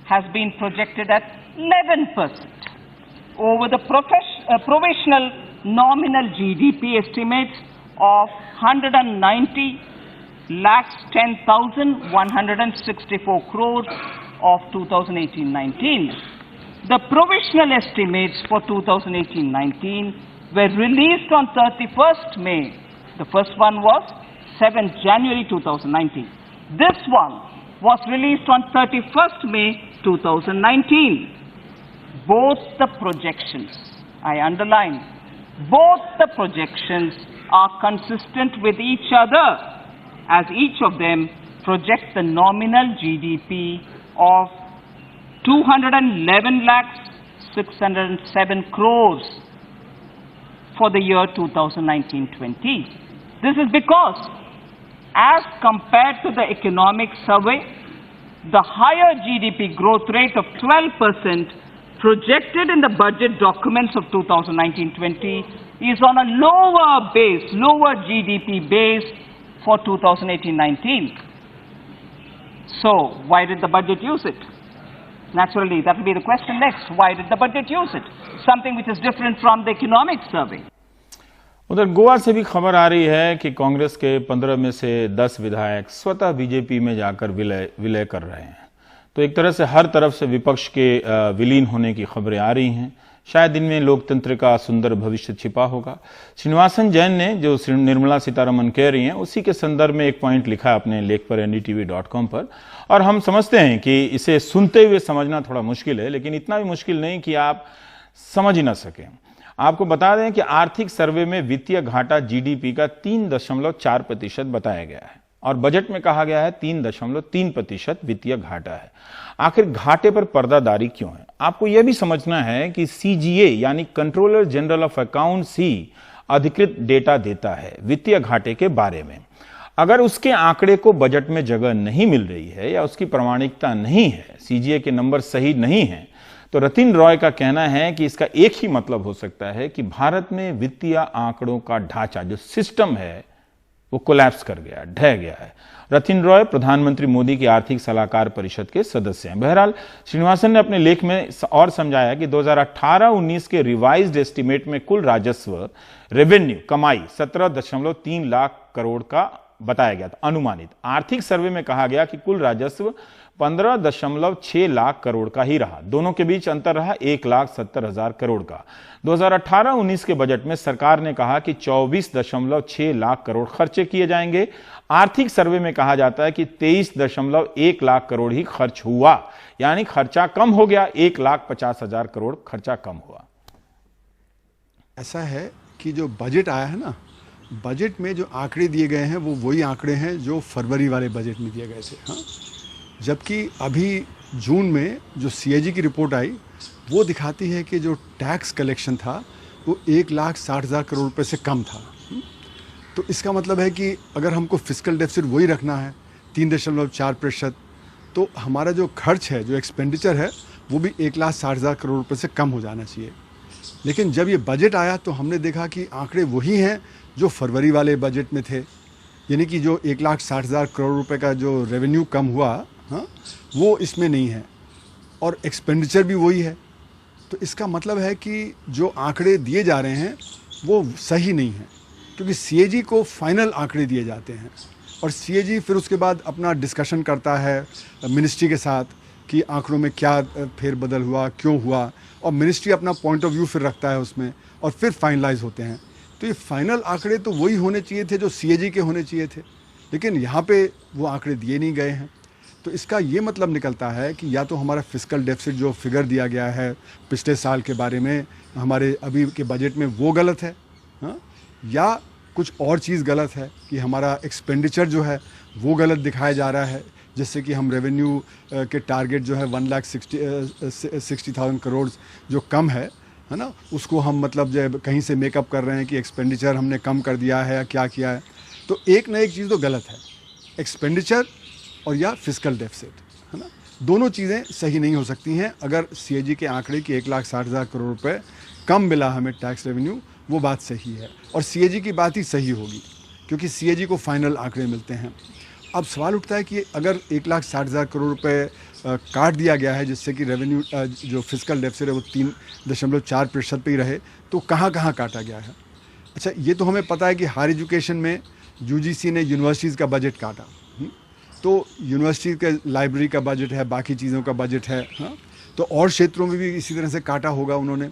has been projected at 11% over the provisional nominal GDP estimates of 190,10,164 crores of 2018-19. The provisional estimates for 2018-19 were released on 31st May. The first one was 7th January 2019. This one was released on 31st May 2019. Both the projections, I underline, both the projections are consistent with each other, as each of them project the nominal GDP of 211,607 crores for the year 2019-20. This is because, as compared to the economic survey, the higher GDP growth rate of 12% projected in the budget documents of 2019-20 is on a lower GDP base for 2018-19. So, why did the budget use it? Naturally, that will be the question next. Why did the budget use it? Something which is different from the economic survey. उधर गोवा से भी खबर आ रही है कि कांग्रेस के 15 में से 10 विधायक स्वतः बीजेपी में जाकर विलय कर रहे हैं। तो एक तरह से हर तरफ से विपक्ष के विलीन होने की खबरें आ रही हैं। शायद इनमें लोकतंत्र का सुंदर भविष्य छिपा होगा। श्रीनिवासन जैन ने जो निर्मला सीतारमण कह रही हैं, उसी के संदर्भ में एक पॉइंट लिखा है अपने लेख पर ndtv.com पर, और हम समझते हैं कि इसे सुनते हुए समझना थोड़ा मुश्किल है, लेकिन इतना भी मुश्किल नहीं कि आप समझ ही ना सकें। आपको बता दें कि आर्थिक सर्वे में वित्तीय घाटा जीडीपी का 3.4% बताया गया है और बजट में कहा गया है 3.3% वित्तीय घाटा है। आखिर घाटे पर पर्दादारी क्यों है? आपको यह भी समझना है कि सीजीए यानी कंट्रोलर जनरल ऑफ अकाउंट्स ही अधिकृत डेटा देता है वित्तीय घाटे के बारे में। अगर उसके आंकड़े को बजट में जगह नहीं मिल रही है या उसकी प्रामाणिकता नहीं है, सीजीए के नंबर सही नहीं है, तो रतिन रॉय का कहना है कि इसका एक ही मतलब हो सकता है कि भारत में वित्तीय आंकड़ों का ढांचा, जो सिस्टम है, वो कोलैप्स कर गया, ढह गया है। रतिन रॉय प्रधानमंत्री मोदी की आर्थिक सलाहकार परिषद के सदस्य हैं। बहरहाल श्रीनिवासन ने अपने लेख में और समझाया कि 2018-19 के रिवाइज्ड एस्टीमेट में कुल राजस्व रेवेन्यू कमाई 17.3 लाख करोड़ का बताया गया था अनुमानित। आर्थिक सर्वे में कहा गया कि कुल राजस्व 15.6 लाख करोड़ का ही रहा। दोनों के बीच अंतर रहा 1,70,000 करोड़ का। 2018-19 के बजट में सरकार ने कहा कि 24.6 लाख करोड़ खर्चे किए जाएंगे। आर्थिक सर्वे में कहा जाता है कि 23.1 लाख करोड़ ही खर्च हुआ, यानी खर्चा कम हो गया, 1,50,000 करोड़ खर्चा कम हुआ। ऐसा है कि जो बजट आया है ना, बजट में जो आंकड़े दिए गए हैं वो वही आंकड़े हैं जो फरवरी वाले बजट में दिए गए थे। हाँ, जबकि अभी जून में जो सीएजी की रिपोर्ट आई वो दिखाती है कि जो टैक्स कलेक्शन था वो 1,60,000 करोड़ रुपए से कम था। तो इसका मतलब है कि अगर हमको फिस्कल डेफिसिट वही रखना है 3.4%, तो हमारा जो खर्च है, जो एक्सपेंडिचर है, वो भी 1,60,000 करोड़ रुपए से कम हो जाना चाहिए। लेकिन जब ये बजट आया तो हमने देखा कि आंकड़े वही हैं जो फरवरी वाले बजट में थे। यानी कि जो 1,60,000 करोड़ रुपए का जो रेवेन्यू कम हुआ, हाँ, वो इसमें नहीं है और एक्सपेंडिचर भी वही है। तो इसका मतलब है कि जो आंकड़े दिए जा रहे हैं वो सही नहीं है, क्योंकि सीएजी को फाइनल आंकड़े दिए जाते हैं और सीएजी फिर उसके बाद अपना डिस्कशन करता है मिनिस्ट्री के साथ कि आंकड़ों में क्या फेरबदल हुआ, क्यों हुआ, और मिनिस्ट्री अपना पॉइंट ऑफ व्यू फिर रखता है उसमें और फिर फाइनलाइज होते हैं। तो ये फाइनल आंकड़े तो वही होने चाहिए थे जो सीएजी के होने चाहिए थे, लेकिन यहाँ पे वो आंकड़े दिए नहीं गए हैं। तो इसका ये मतलब निकलता है कि या तो हमारा फिस्कल डेफिसिट जो फिगर दिया गया है पिछले साल के बारे में हमारे अभी के बजट में वो गलत है, हाँ? या कुछ और चीज़ गलत है कि हमारा एक्सपेंडिचर जो है वो गलत दिखाया जा रहा है, जिससे कि हम रेवेन्यू के टारगेट जो है 1,60,000 करोड़ जो कम है ना, उसको हम मतलब जो कहीं से मेकअप कर रहे हैं कि एक्सपेंडिचर हमने कम कर दिया है या क्या किया है। तो एक ना एक चीज़ तो गलत है, एक्सपेंडिचर और या फिस्कल डेफिसिट, है ना, दोनों चीज़ें सही नहीं हो सकती हैं। अगर सीएजी के आंकड़े की 1,60,000 करोड़ रुपए कम मिला हमें टैक्स रेवेन्यू, वो बात सही है और सीएजी की बात ही सही होगी, क्योंकि सीएजी को फाइनल आंकड़े मिलते हैं। अब सवाल उठता है कि अगर 1,60,000 करोड़ रुपए काट दिया गया है, जिससे कि रेवेन्यू जो फिस्कल डेफिसिट है वो 3.4% पे ही रहे, तो कहाँ कहाँ काटा गया है। अच्छा, ये तो हमें पता है कि हायर एजुकेशन में यूजीसी ने यूनिवर्सिटीज़ का बजट काटा, तो यूनिवर्सिटी के लाइब्रेरी का बजट है, बाकी चीज़ों का बजट है, हाँ, तो और क्षेत्रों में भी इसी तरह से काटा होगा उन्होंने।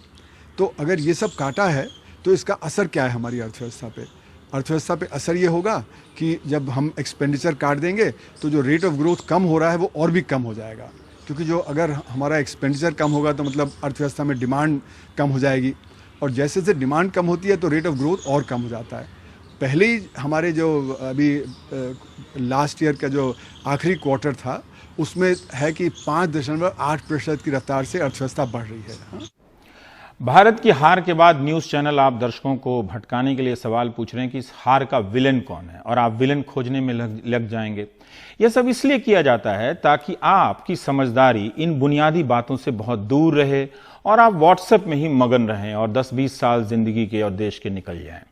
तो अगर ये सब काटा है तो इसका असर क्या है हमारी अर्थव्यवस्था पे? अर्थव्यवस्था पे असर ये होगा कि जब हम एक्सपेंडिचर काट देंगे तो जो रेट ऑफ ग्रोथ कम हो रहा है वो और भी कम हो जाएगा, क्योंकि जो अगर हमारा एक्सपेंडिचर कम होगा तो मतलब अर्थव्यवस्था में डिमांड कम हो जाएगी, और जैसे जैसे डिमांड कम होती है तो रेट ऑफ ग्रोथ और कम हो जाता है। पहले ही हमारे जो अभी लास्ट ईयर का जो आखिरी क्वार्टर था उसमें है कि 5.8% की रफ्तार से अर्थव्यवस्था बढ़ रही है। हाँ? भारत की हार के बाद न्यूज चैनल आप दर्शकों को भटकाने के लिए सवाल पूछ रहे हैं कि इस हार का विलेन कौन है, और आप विलेन खोजने में लग जाएंगे। यह सब इसलिए किया जाता है ताकि आपकी समझदारी इन बुनियादी बातों से बहुत दूर रहे और आप व्हाट्सएप में ही मगन रहें और 10-20 साल जिंदगी के और देश के निकल जाएं।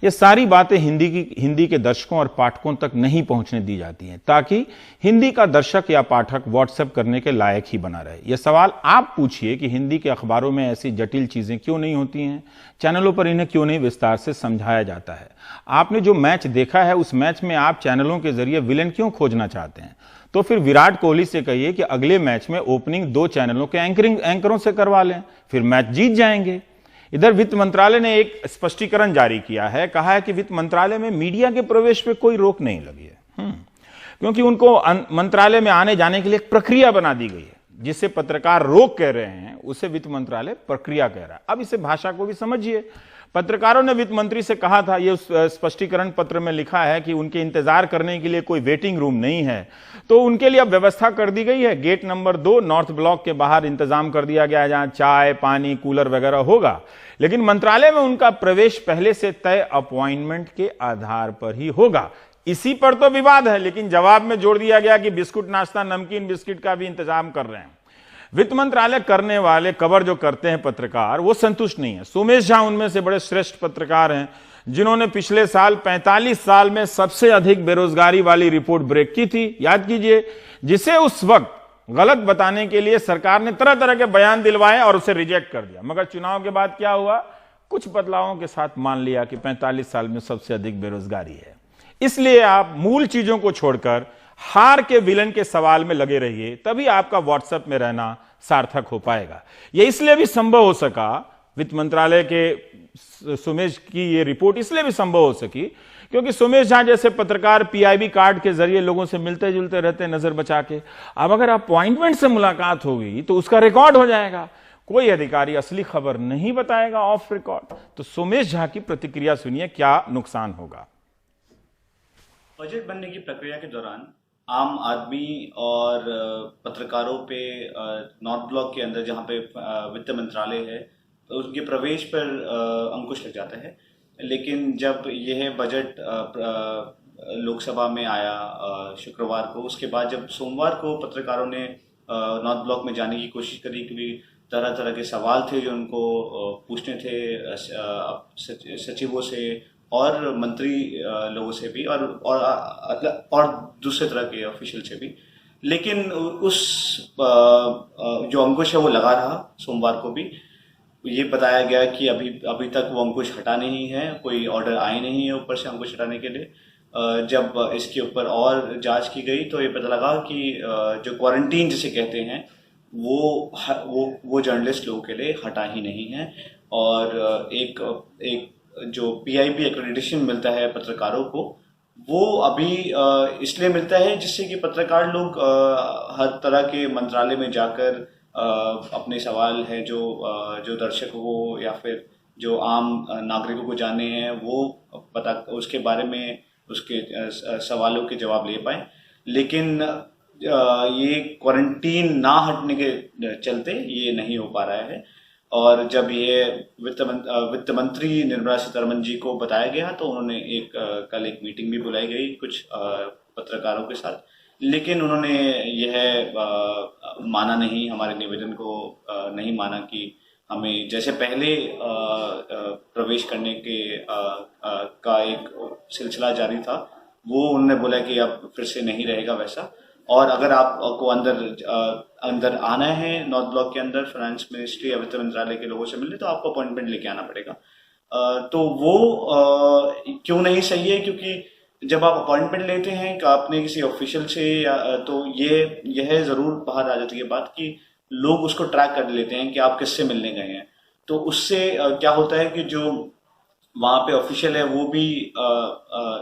ये सारी बातें हिंदी के दर्शकों और पाठकों तक नहीं पहुंचने दी जाती हैं, ताकि हिंदी का दर्शक या पाठक व्हाट्सएप करने के लायक ही बना रहे। यह सवाल आप पूछिए कि हिंदी के अखबारों में ऐसी जटिल चीजें क्यों नहीं होती हैं, चैनलों पर इन्हें क्यों नहीं विस्तार से समझाया जाता है। आपने जो मैच देखा है उस मैच में आप चैनलों के जरिए विलेन क्यों खोजना चाहते हैं? तो फिर विराट कोहली से कहिए कि अगले मैच में ओपनिंग 2 चैनलों के एंकरों से करवा लें, फिर मैच जीत जाएंगे। इधर वित्त मंत्रालय ने एक स्पष्टीकरण जारी किया है, कहा है कि वित्त मंत्रालय में मीडिया के प्रवेश पे कोई रोक नहीं लगी है, क्योंकि उनको मंत्रालय में आने जाने के लिए एक प्रक्रिया बना दी गई है। जिसे पत्रकार रोक कह रहे हैं उसे वित्त मंत्रालय प्रक्रिया कह रहा है। अब इसे भाषा को भी समझिए। पत्रकारों ने वित्त मंत्री से कहा था, ये उस स्पष्टीकरण पत्र में लिखा है कि उनके इंतजार करने के लिए कोई वेटिंग रूम नहीं है, तो उनके लिए अब व्यवस्था कर दी गई है। गेट नंबर 2 नॉर्थ ब्लॉक के बाहर इंतजाम कर दिया गया है, जहां चाय पानी कूलर वगैरह होगा, लेकिन मंत्रालय में उनका प्रवेश पहले से तय अपॉइंटमेंट के आधार पर ही होगा। इसी पर तो विवाद है, लेकिन जवाब में जोड़ दिया गया कि बिस्कुट नाश्ता नमकीन बिस्किट का भी इंतजाम कर रहे हैं। वित्त मंत्रालय करने वाले कवर जो करते हैं पत्रकार, वो संतुष्ट नहीं है। सुमेश झा उनमें से बड़े श्रेष्ठ पत्रकार हैं, जिन्होंने पिछले साल 45 साल में सबसे अधिक बेरोजगारी वाली रिपोर्ट ब्रेक की थी, याद कीजिए, जिसे उस वक्त गलत बताने के लिए सरकार ने तरह तरह के बयान दिलवाए और उसे रिजेक्ट कर दिया। मगर चुनाव के बाद क्या हुआ, कुछ बदलावों के साथ मान लिया कि 45 साल में सबसे अधिक बेरोजगारी है। इसलिए आप मूल चीजों को छोड़कर हार के विलन के सवाल में लगे रहिए, तभी आपका व्हाट्सएप में रहना सार्थक हो पाएगा। यह इसलिए भी संभव हो सका, वित्त मंत्रालय के सुमेश की ये रिपोर्ट इसलिए भी संभव हो सकी क्योंकि सुमेश झा जैसे पत्रकार पीआईबी कार्ड के जरिए लोगों से मिलते जुलते रहते हैं नजर बचा के। अब अगर अपॉइंटमेंट से मुलाकात होगी तो उसका रिकॉर्ड हो जाएगा, कोई अधिकारी असली खबर नहीं बताएगा ऑफ रिकॉर्ड। तो सुमेश झा की प्रतिक्रिया सुनिए, क्या नुकसान होगा। बजट बनने की प्रक्रिया के दौरान आम आदमी और पत्रकारों पे नॉर्थ ब्लॉक के अंदर जहां पे वित्त मंत्रालय है उनके प्रवेश पर अंकुश लग जाता है। लेकिन जब यह बजट लोकसभा में आया शुक्रवार को, उसके बाद जब सोमवार को पत्रकारों ने नॉर्थ ब्लॉक में जाने की कोशिश करी, क्योंकि तरह तरह के सवाल थे जो उनको पूछने थे सचिवों से और मंत्री लोगों से भी और दूसरे तरह के ऑफिशियल से भी। लेकिन उस जो अंकुश है वो लगा रहा। सोमवार को भी ये बताया गया कि अभी तक वो अंकुश हटा नहीं है, कोई ऑर्डर आए नहीं है ऊपर से अंकुश हटाने के लिए। जब इसके ऊपर और जांच की गई तो ये पता लगा कि जो क्वारंटीन जिसे कहते हैं वो जर्नलिस्ट लोगों के लिए हटा ही नहीं है। और एक जो PIB एक्रेडिटेशन मिलता है पत्रकारों को, वो अभी इसलिए मिलता है जिससे कि पत्रकार लोग हर तरह के मंत्रालय में जाकर अपने सवाल है जो दर्शकों को या फिर जो आम नागरिकों को जानने हैं वो पता उसके बारे में उसके सवालों के जवाब ले पाए। लेकिन ये क्वारंटीन ना हटने के चलते ये नहीं हो पा रहा है। और जब ये वित्त मंत्री निर्मला सीतारमण जी को बताया गया तो उन्होंने कल एक मीटिंग भी बुलाई गई कुछ पत्रकारों के साथ, लेकिन उन्होंने यह माना नहीं, हमारे निवेदन को नहीं माना कि हमें जैसे पहले प्रवेश करने का एक सिलसिला जारी था वो उन्होंने बोला कि अब फिर से नहीं रहेगा वैसा। और अगर आपको अंदर आना है नॉर्थ ब्लॉक के अंदर फाइनेंस मिनिस्ट्री या वित्त मंत्रालय के लोगों से मिलने तो आपको अपॉइंटमेंट लेके आना पड़ेगा। तो वो क्यों नहीं सही है, क्योंकि जब आप अपॉइंटमेंट लेते हैं कि आपने किसी ऑफिशियल से तो यह जरूर बाहर आ जाती है बात कि लोग उसको ट्रैक कर लेते हैं कि आप किससे मिलने गए हैं। तो उससे क्या होता है कि जो वहां पे ऑफिशियल है वो भी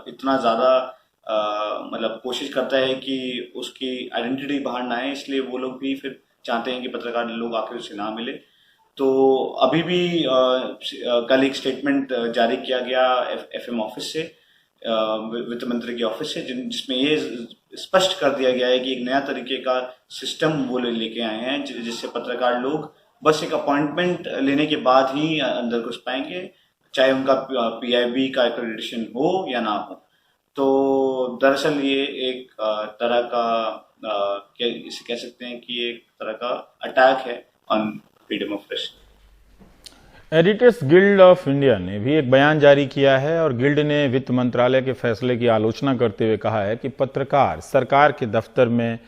इतना ज्यादा मतलब कोशिश करता है कि उसकी आइडेंटिटी बाहर ना आए, इसलिए वो लोग भी फिर चाहते हैं कि पत्रकार लोग आकर उससे ना मिले। तो अभी भी कल एक स्टेटमेंट जारी किया गया FM ऑफिस से, वित्त मंत्री के ऑफिस से, जिसमें ये स्पष्ट कर दिया गया है कि एक नया तरीके का सिस्टम वो लेके आए हैं जिससे पत्रकार लोग बस एक अपॉइंटमेंट लेने के बाद ही अंदर घुस पाएंगे, चाहे उनका PIB का एक्रेडिटेशन हो या ना हो। तो दरअसल ये एक तरह का इसे कह सकते हैं कि एक तरह का अटैक है on freedom of press. Editors guild of India ने भी एक बयान जारी किया है और गिल्ड ने वित्त मंत्रालय के फैसले की आलोचना करते हुए कहा है कि पत्रकार सरकार के दफ्तर में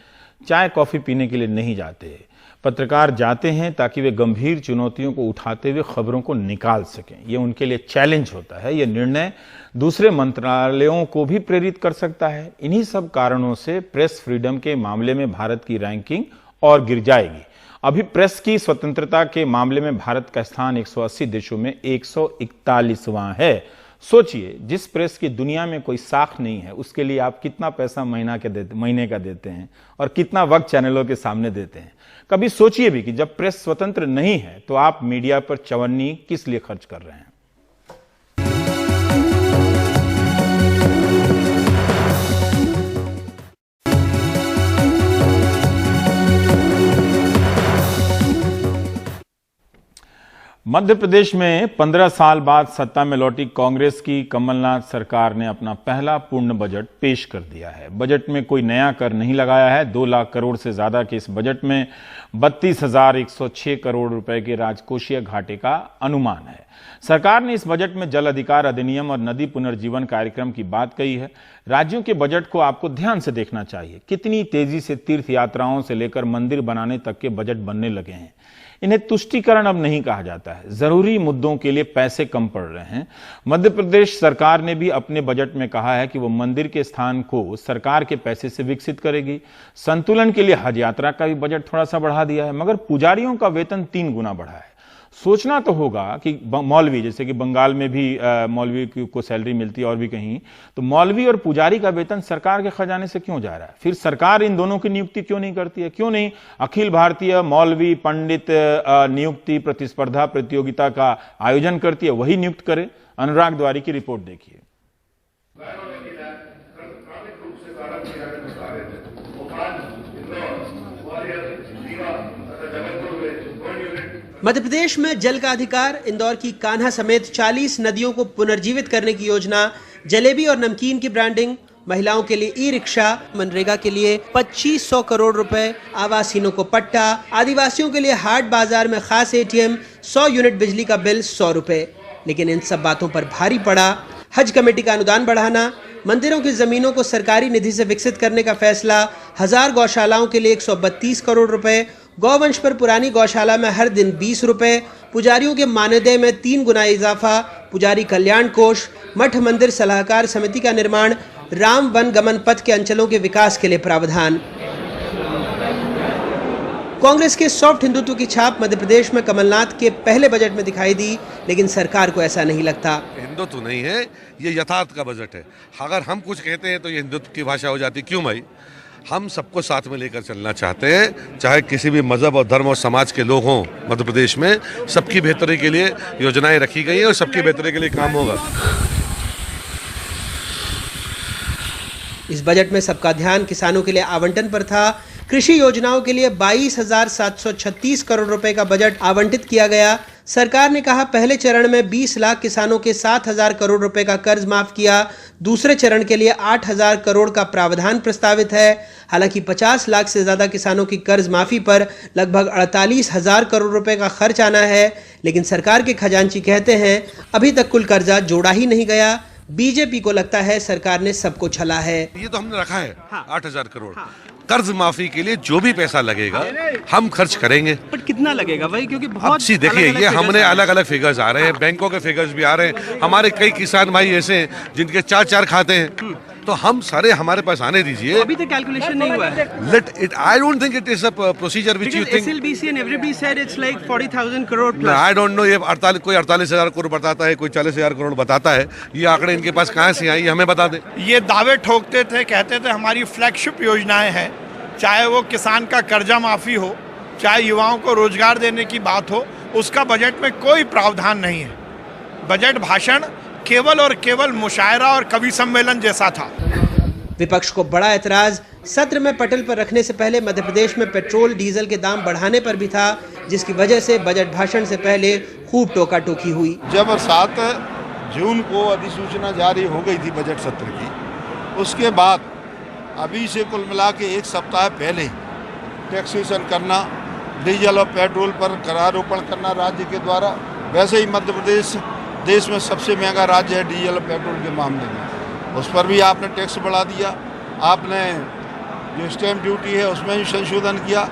चाय कॉफी पीने के लिए नहीं जाते। पत्रकार जाते हैं ताकि वे गंभीर चुनौतियों को उठाते हुए खबरों को निकाल सकें। ये उनके लिए चैलेंज होता है। ये निर्णय दूसरे मंत्रालयों को भी प्रेरित कर सकता है। इन्हीं सब कारणों से प्रेस फ्रीडम के मामले में भारत की रैंकिंग और गिर जाएगी। अभी प्रेस की स्वतंत्रता के मामले में भारत का स्थान 180 देशों में 141वां है। सोचिए, जिस प्रेस की दुनिया में कोई साख नहीं है उसके लिए आप कितना पैसा महीने का देते हैं और कितना वक्त चैनलों के सामने देते हैं। कभी सोचिए भी कि जब प्रेस स्वतंत्र नहीं है तो आप मीडिया पर चवन्नी किस लिए खर्च कर रहे हैं। मध्य प्रदेश में 15 साल बाद सत्ता में लौटी कांग्रेस की कमलनाथ सरकार ने अपना पहला पूर्ण बजट पेश कर दिया है। बजट में कोई नया कर नहीं लगाया है। 2 लाख करोड़ से ज्यादा के इस बजट में 32,106 करोड़ रुपए के राजकोषीय घाटे का अनुमान है। सरकार ने इस बजट में जल अधिकार अधिनियम और नदी पुनर्जीवन कार्यक्रम की बात कही है। राज्यों के बजट को आपको ध्यान से देखना चाहिए। कितनी तेजी से तीर्थ यात्राओं से लेकर मंदिर बनाने तक के बजट बनने लगे हैं। इन्हें तुष्टीकरण अब नहीं कहा जाता है। जरूरी मुद्दों के लिए पैसे कम पड़ रहे हैं। मध्य प्रदेश सरकार ने भी अपने बजट में कहा है कि वो मंदिर के स्थान को सरकार के पैसे से विकसित करेगी। संतुलन के लिए हज यात्रा का भी बजट थोड़ा सा बढ़ा दिया है, मगर पुजारियों का वेतन 3 गुना बढ़ा है। सोचना तो होगा कि मौलवी, जैसे कि बंगाल में भी मौलवी को सैलरी मिलती है और भी कहीं, तो मौलवी और पुजारी का वेतन सरकार के खजाने से क्यों जा रहा है? फिर सरकार इन दोनों की नियुक्ति क्यों नहीं करती है? क्यों नहीं अखिल भारतीय मौलवी पंडित नियुक्ति प्रतिस्पर्धा प्रतियोगिता का आयोजन करती है, वही नियुक्त करे? अनुराग द्वारी की रिपोर्ट देखिए। मध्य प्रदेश में जल का अधिकार, इंदौर की कान्हा समेत 40 नदियों को पुनर्जीवित करने की योजना, जलेबी और नमकीन की ब्रांडिंग, महिलाओं के लिए ई-रिक्शा, मनरेगा के लिए 2500 करोड़ रुपए, आवासहीनों को पट्टा, आदिवासियों के लिए हाट बाजार में खास ATM, 100 यूनिट बिजली का बिल 100 रुपए। लेकिन इन सब बातों पर भारी पड़ा हज कमेटी का अनुदान बढ़ाना, मंदिरों की जमीनों को सरकारी निधि से विकसित करने का फैसला, 1000 गौशालाओं के लिए 132 करोड़ रुपए, गौवंश पर पुरानी गौशाला में हर दिन 20 रुपए, पुजारियों के मानदेय में 3 गुना इजाफा, पुजारी कल्याण कोष, मठ मंदिर सलाहकार समिति का निर्माण, राम वन गमन पथ के अंचलों के विकास के लिए प्रावधान। कांग्रेस के सॉफ्ट हिंदुत्व की छाप मध्य प्रदेश में कमलनाथ के पहले बजट में दिखाई दी, लेकिन सरकार को ऐसा नहीं लगता। हिंदुत्व नहीं है, ये यथार्थ का बजट है। अगर हम कुछ कहते हैं तो ये हिंदुत्व की भाषा हो जाती। क्यों भाई? हम सबको साथ में लेकर चलना चाहते हैं, चाहे किसी भी मजहब और धर्म और समाज के लोग हों। मध्य प्रदेश में सबकी बेहतरी के लिए योजनाएं रखी गई है और सबकी बेहतरी के लिए काम होगा। इस बजट में सबका ध्यान किसानों के लिए आवंटन पर था। कृषि योजनाओं के लिए 22,736 करोड़ रुपए का बजट आवंटित किया गया। सरकार ने कहा पहले चरण में 20 लाख किसानों के 7,000 करोड़ रुपए का कर्ज माफ किया। दूसरे चरण के लिए 8,000 करोड़ का प्रावधान प्रस्तावित है। हालांकि 50 लाख से ज्यादा किसानों की कर्ज माफी पर लगभग 48,000 करोड़ रुपए का खर्च आना है, लेकिन सरकार के खजांची कहते हैं अभी तक कुल कर्जा जोड़ा ही नहीं गया। बीजेपी को लगता है सरकार ने सबको छला है। ये तो हमने रखा है 8,000 करोड़। कर्ज माफी के लिए जो भी पैसा लगेगा हम खर्च करेंगे। बट कितना लगेगा भाई? क्योंकि बहुत देखिए, ये हमने अलग अलग फिगर्स आ रहे हैं, बैंकों के फिगर्स भी आ रहे हैं। हमारे कई किसान भाई ऐसे हैं जिनके 4-4 खाते हैं, तो हम सारे हमारे पास आने दीजिए। अभी तक कैलकुलेशन नहीं हुआ है। Let it, I don't think it is a procedure which you think. SLBC and everybody said it's like 40,000 crore plus. I don't know, ये 48,000 करोड़ बताता है, कोई 40,000 करोड़ बताता है। ये आंकड़े इनके पास कहाँ से आई, हमें बता दे। ये दावे ठोकते थे, कहते थे हमारी फ्लैगशिप योजनाएं हैं, चाहे वो किसान का कर्जा माफी हो, चाहे युवाओं को रोजगार देने की बात हो, उसका बजट में कोई प्रावधान नहीं है। बजट भाषण केवल और केवल मुशायरा और कवि सम्मेलन जैसा था। विपक्ष को बड़ा ऐतराज सत्र में पटल पर रखने से पहले मध्य प्रदेश में पेट्रोल डीजल के दाम बढ़ाने पर भी था, जिसकी वजह से बजट भाषण से पहले खूब टोका टोकी हुई। जब 7 जून को अधिसूचना जारी हो गई थी बजट सत्र की, उसके बाद अभी से कुल मिला के 1 सप्ताह पहले टैक्सेशन करना, डीजल और पेट्रोल पर करारोपण करना राज्य के द्वारा। वैसे ही मध्य प्रदेश देश में सबसे महंगा राज्य है डीजल और पेट्रोल के मामले में, उस पर भी आपने टैक्स बढ़ा दिया। आपने जो स्टैम्प ड्यूटी है उसमें भी संशोधन किया,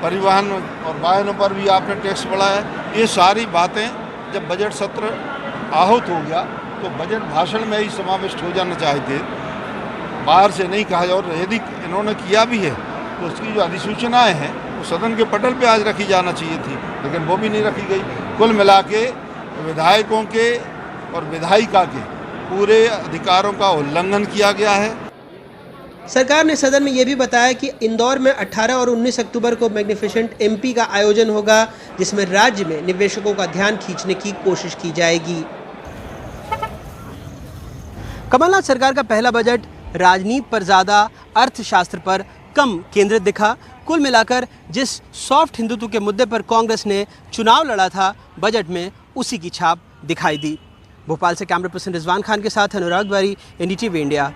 परिवहन और वाहनों पर भी आपने टैक्स बढ़ाया। ये सारी बातें जब बजट सत्र आहूत हो गया तो बजट भाषण में ही समाविष्ट हो जाना चाहिए, बाहर से नहीं कहा जाए। और यदि इन्होंने किया भी है तो उसकी जो अधिसूचनाएँ हैं वो सदन के पटल पे आज रखी जाना चाहिए थी, लेकिन वो भी नहीं रखी गई। कुल मिला के विधायकों के और विधायिका के पूरे अधिकारों का उल्लंघन किया गया है। सरकार ने सदन में यह भी बताया कि इंदौर में 18 और 19 अक्टूबर को मैग्निफिसेंट एमपी का आयोजन होगा, जिसमें राज्य में निवेशकों का ध्यान खींचने की कोशिश की जाएगी। कमलनाथ सरकार का पहला बजट राजनीति पर ज्यादा, अर्थशास्त्र पर कम केंद्रित दिखा। कुल मिलाकर जिस सॉफ्ट हिंदुत्व के मुद्दे पर कांग्रेस ने चुनाव लड़ा था, बजट में उसी की छाप दिखाई दी। भोपाल से कैमरा पर्सन रिजवान खान के साथ अनुराग द्वारी, NDTV इंडिया।